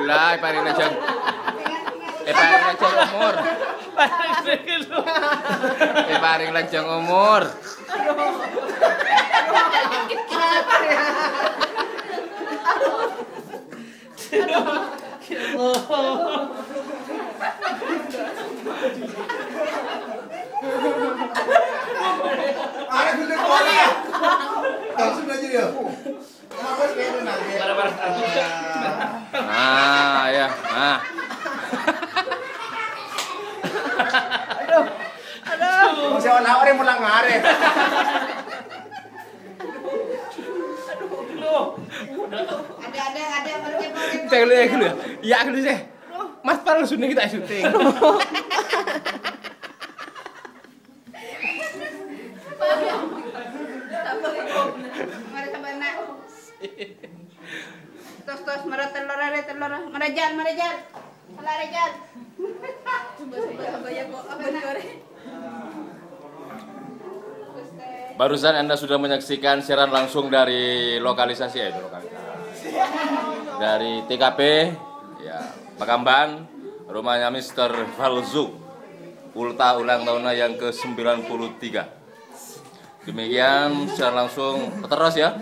Alhamdulillah paring lajeng. Paring lajeng umur. Paring lajeng umur. Ada gede kok ya. Langsung aja dia. Nah, ya. Nah. Aduh. Siapa nawar yang mulang ngare. Ada Kita dulu ya. Iya dulu sih. Mas Par langsung kita syuting. Mari sabana. Tos mara telur. Marajal. Salah rajal. Coba kok apa goreng. Barusan Anda sudah menyaksikan siaran langsung dari lokalisasi ya, itu lokalisasi. Dari TKP ya, Pakamban, rumahnya Mr. Falzuk. Ulta ulang tahunnya yang ke-93. Demikian secara langsung terus ya.